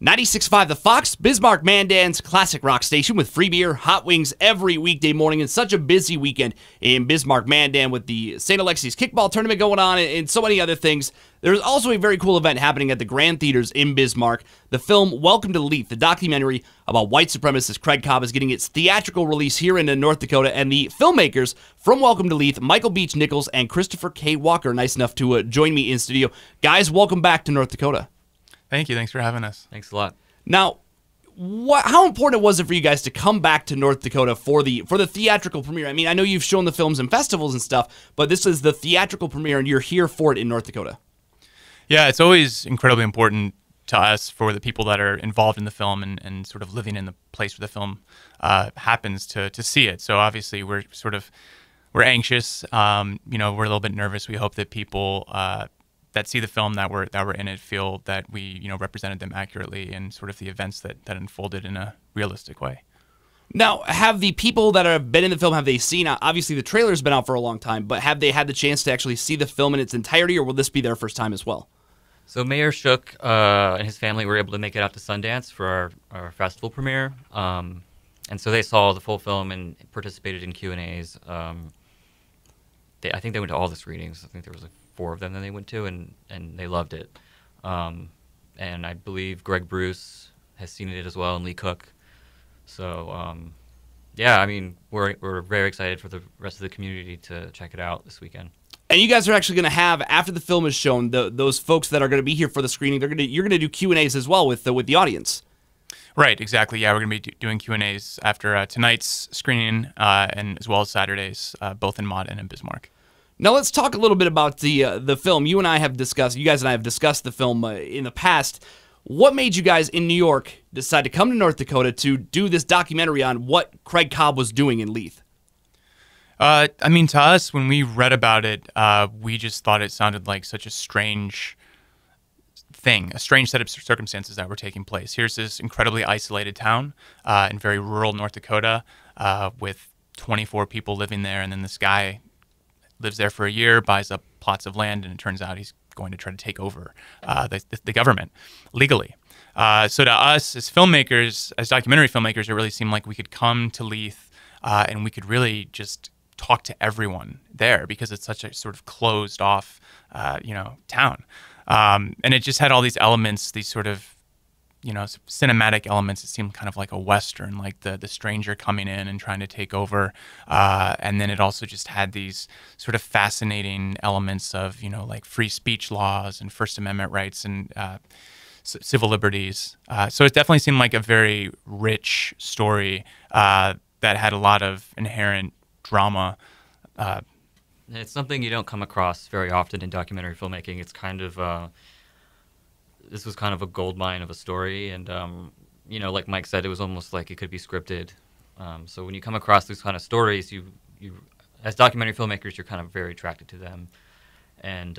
96.5 The Fox, Bismarck Mandan's classic rock station with free beer, hot wings every weekday morning, and such a busy weekend in Bismarck Mandan with the St. Alexi's kickball tournament going on and so many other things. There's also a very cool event happening at the Grand Theaters in Bismarck. The film Welcome to Leith, the documentary about white supremacist Craig Cobb, is getting its theatrical release here in North Dakota, and the filmmakers from Welcome to Leith, Michael Beach Nichols and Christopher K. Walker, nice enough to join me in studio. Guys, welcome back to North Dakota. Thank you. Thanks for having us. Thanks a lot. Now, how important was it for you guys to come back to North Dakota for the theatrical premiere? I mean, I know you've shown the films in festivals and stuff, but this is the theatrical premiere, and you're here for it in North Dakota. Yeah, it's always incredibly important to us for the people that are involved in the film and sort of living in the place where the film happens to see it. So obviously we're anxious. We're a little bit nervous. We hope that people that see the film that were in it feel that we represented them accurately and sort of the events that unfolded in a realistic way. Now, have the people that have been in the film, have they seen, obviously the trailer's been out for a long time, but have they had the chance to actually see the film in its entirety, or will this be their first time as well? So Mayor Shook and his family were able to make it out to Sundance for our festival premiere. And so they saw the full film and participated in Q&As. I think they went to all the screenings. I think there was 4 of them that they went to, and they loved it. And I believe Greg Bruce has seen it as well, and Lee Cook. So, yeah, I mean, we're very excited for the rest of the community to check it out this weekend. And you guys are actually going to have, after the film is shown, those folks that are going to be here for the screening, you're going to do Q&As as well with the audience. Right, exactly. Yeah, we're going to be doing Q&As after tonight's screening, and as well as Saturdays, both in Mott and in Bismarck. Now let's talk a little bit about the film. You guys and I have discussed the film in the past. What made you guys in New York decide to come to North Dakota to do this documentary on what Craig Cobb was doing in Leith? I mean, to us, when we read about it, we just thought it sounded like such a strange thing, a strange set of circumstances that were taking place. Here's this incredibly isolated town in very rural North Dakota with 24 people living there, and then this guy lives there for a year, buys up plots of land, and it turns out he's going to try to take over the government legally. So to us, as filmmakers, as documentary filmmakers, it really seemed like we could come to Leith and we could really just talk to everyone there because it's such a sort of closed off, town. And it just had all these elements, these sort of, cinematic elements. It seemed kind of like a Western, like the stranger coming in and trying to take over. And then it also just had these sort of fascinating elements of, like free speech laws and First Amendment rights and civil liberties. So it definitely seemed like a very rich story that had a lot of inherent drama. It's something you don't come across very often in documentary filmmaking. It's kind of this was kind of a gold mine of a story, and like Mike said, it was almost like it could be scripted. So when you come across these kind of stories, you as documentary filmmakers, you're kind of very attracted to them, and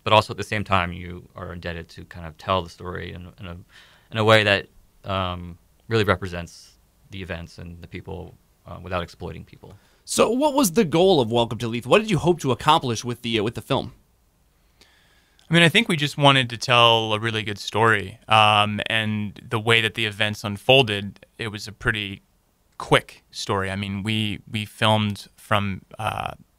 but also at the same time, you are indebted to kind of tell the story in a way that really represents the events and the people without exploiting people. So, what was the goal of Welcome to Leith? What did you hope to accomplish with the film? I mean, I think we just wanted to tell a really good story, and the way that the events unfolded, it was a pretty quick story. I mean, we filmed from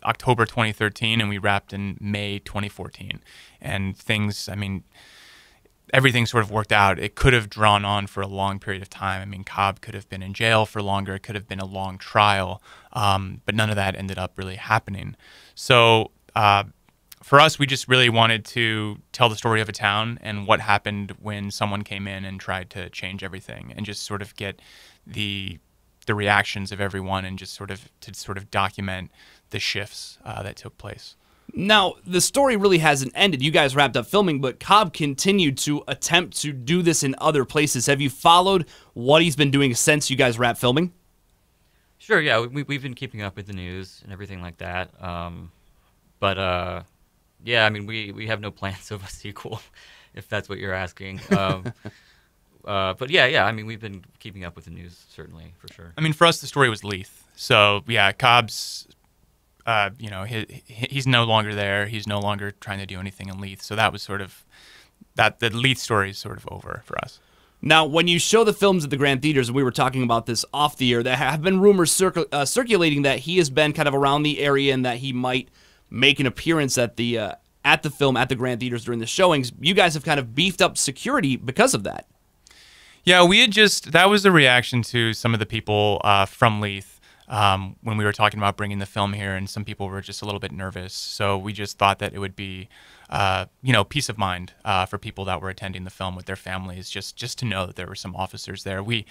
October 2013, and we wrapped in May 2014, and everything sort of worked out. It could have drawn on for a long period of time. I mean, Cobb could have been in jail for longer. It could have been a long trial, but none of that ended up really happening. So for us, we just really wanted to tell the story of a town and what happened when someone came in and tried to change everything, and just sort of get the reactions of everyone, and just sort of document the shifts that took place. Now, the story really hasn't ended. You guys wrapped up filming, but Cobb continued to attempt to do this in other places. Have you followed what he's been doing since you guys wrapped filming? Sure, yeah. We've been keeping up with the news and everything like that. Yeah, I mean, we have no plans of a sequel, if that's what you're asking. But yeah, I mean, we've been keeping up with the news, certainly, for sure. I mean, for us, the story was Leith. So, yeah, Cobb's, he's no longer there. He's no longer trying to do anything in Leith. So that was sort of that the Leith story is sort of over for us. Now, when you show the films at the Grand Theaters, and we were talking about this off the air, there have been rumors circulating that he has been kind of around the area and that he might make an appearance at the film at the Grand Theaters during the showings. You guys have kind of beefed up security because of that. Yeah, that was the reaction to some of the people from Leith when we were talking about bringing the film here, and some people were just a little bit nervous. So we just thought that it would be, peace of mind for people that were attending the film with their families, just to know that there were some officers there. We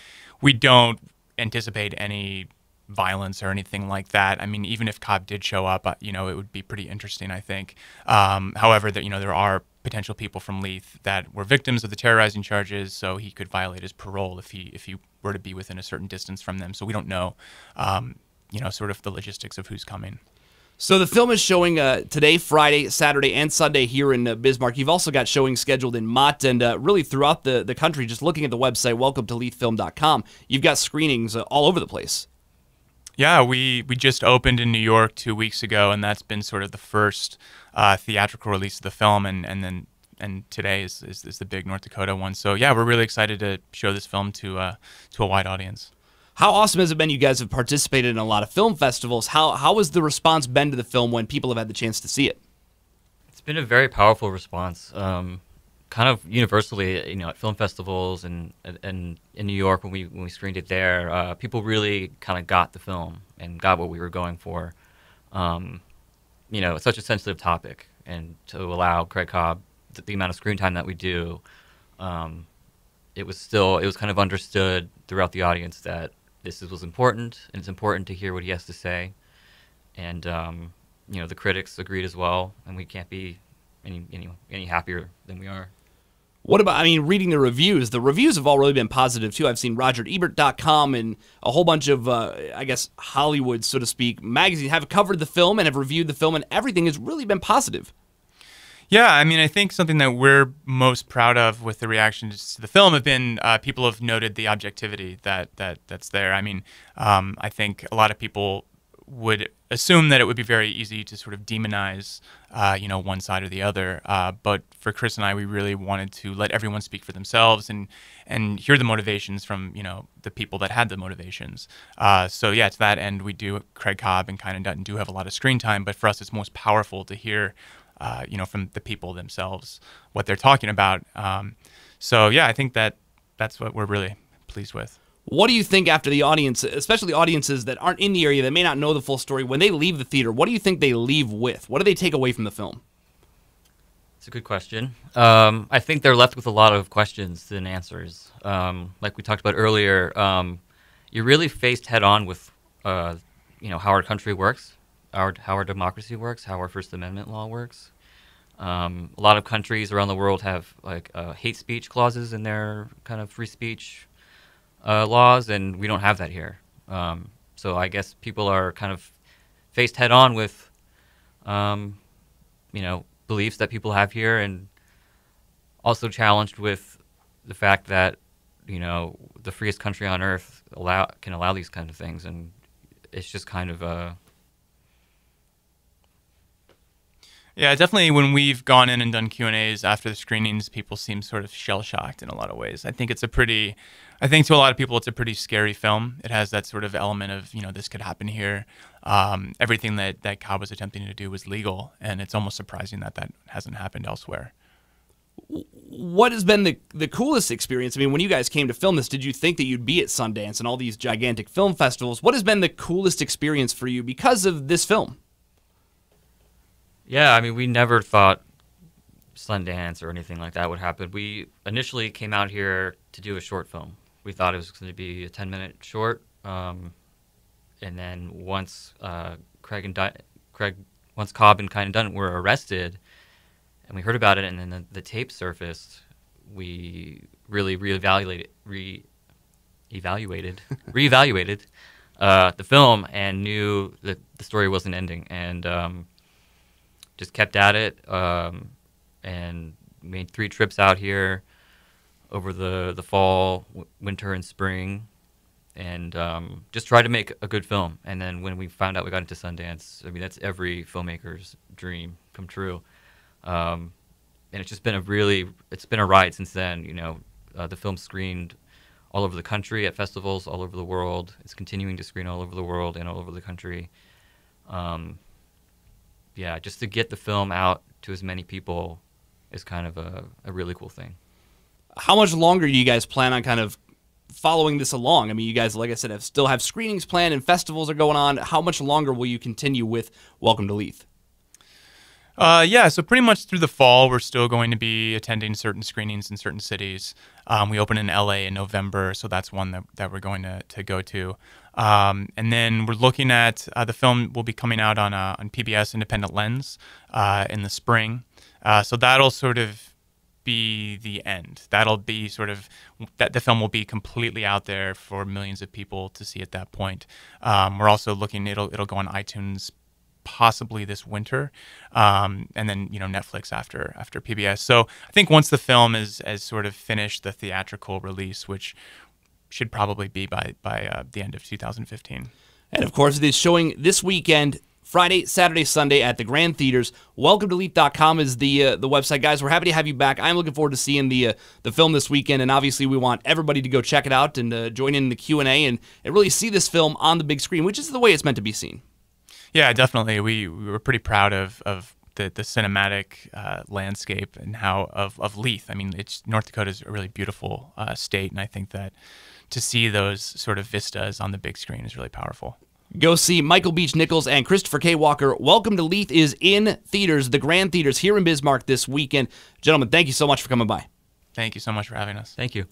don't anticipate any violence or anything like that. I mean, even if Cobb did show up, it would be pretty interesting, I think. However, that there are potential people from Leith that were victims of the terrorizing charges, so he could violate his parole if he were to be within a certain distance from them. So we don't know, sort of the logistics of who's coming. So the film is showing today, Friday, Saturday, and Sunday here in Bismarck. You've also got showings scheduled in Mott and really throughout the country. Just looking at the website, welcome-to-leithfilm.com, you've got screenings all over the place. Yeah, we just opened in New York 2 weeks ago, and that's been sort of the first theatrical release of the film, and today is the big North Dakota one. So yeah, we're really excited to show this film to a wide audience. How awesome has it been? You guys have participated in a lot of film festivals. How has the response been to the film when people have had the chance to see it? It's been a very powerful response. Kind of universally, at film festivals and in New York when we screened it there, people really kind of got the film and got what we were going for. It's such a sensitive topic, and to allow Craig Cobb the amount of screen time that we do, it was kind of understood throughout the audience that this was important, and it's important to hear what he has to say. And the critics agreed as well, and we can't be any happier than we are. What about, reading the reviews? The reviews have all really been positive, too. I've seen RogerEbert.com and a whole bunch of, Hollywood, so to speak, magazines have covered the film and have reviewed the film, and everything has really been positive. Yeah, I think something that we're most proud of with the reactions to the film have been people have noted the objectivity that's there. I think a lot of people would assume that it would be very easy to sort of demonize, one side or the other. But for Chris and I, we really wanted to let everyone speak for themselves and hear the motivations from, the people that had the motivations. So yeah, to that end, we do, Craig Cobb and Kynan Dutton do have a lot of screen time, but for us, it's most powerful to hear, from the people themselves, what they're talking about. So yeah, I think that's what we're really pleased with. What do you think after the audience, especially audiences that aren't in the area, that may not know the full story, when they leave the theater, what do you think they leave with? What do they take away from the film? It's a good question. I think they're left with a lot of questions than answers. Like we talked about earlier, you're really faced head-on with, how our country works, how our democracy works, how our First Amendment law works. A lot of countries around the world have hate speech clauses in their kind of free speech laws, and we don't have that here. So I guess people are kind of faced head-on with, beliefs that people have here, and also challenged with the fact that, the freest country on earth can allow these kind of things, and it's just kind of Yeah, definitely when we've gone in and done Q&As after the screenings, people seem sort of shell-shocked in a lot of ways. I think to a lot of people, it's a pretty scary film. It has that sort of element of, this could happen here. Everything that Cobb was attempting to do was legal, and it's almost surprising that hasn't happened elsewhere. What has been the coolest experience? When you guys came to film this, did you think that you'd be at Sundance and all these gigantic film festivals? What has been the coolest experience for you because of this film? Yeah, we never thought Sundance or anything like that would happen. We initially came out here to do a short film. We thought it was going to be a 10-minute short, and then once Cobb and Kynan Dutton were arrested, and we heard about it, and then the tape surfaced, we really reevaluated the film and knew that the story wasn't ending, and just kept at it, and made 3 trips out here over the fall, winter, and spring, and just tried to make a good film. And then when we found out we got into Sundance, that's every filmmaker's dream come true. And it's just been a ride since then. The film screened all over the country at festivals all over the world. It's continuing to screen all over the world and all over the country. Just to get the film out to as many people is kind of a really cool thing. How much longer do you guys plan on kind of following this along? I mean, you guys, like I said, still have screenings planned and festivals are going on. How much longer will you continue with Welcome to Leith? So pretty much through the fall, we're still going to be attending certain screenings in certain cities. We open in LA in November, so that's one that we're going to go to. And then we're looking at the film will be coming out on PBS Independent Lens in the spring. So that'll sort of be the end. That'll be sort of that the film will be completely out there for millions of people to see at that point. We're also looking; it'll go on iTunes possibly this winter, and then Netflix after PBS. So I think once the film is sort of finished the theatrical release, which should probably be by the end of 2015. And of course, it is showing this weekend, Friday, Saturday, Sunday at the Grand Theaters. WelcomeToLeith.com is the website, guys. We're happy to have you back. I'm looking forward to seeing the film this weekend, and obviously we want everybody to go check it out and join in the Q&A and really see this film on the big screen, which is the way it's meant to be seen. Yeah, definitely. We were pretty proud of the cinematic landscape and how of Leith. I mean, North Dakota is a really beautiful state, and I think that to see those sort of vistas on the big screen is really powerful. Go see Michael Beach Nichols and Christopher K. Walker. Welcome to Leith is in theaters, the Grand Theaters here in Bismarck this weekend. Gentlemen, thank you so much for coming by. Thank you so much for having us. Thank you.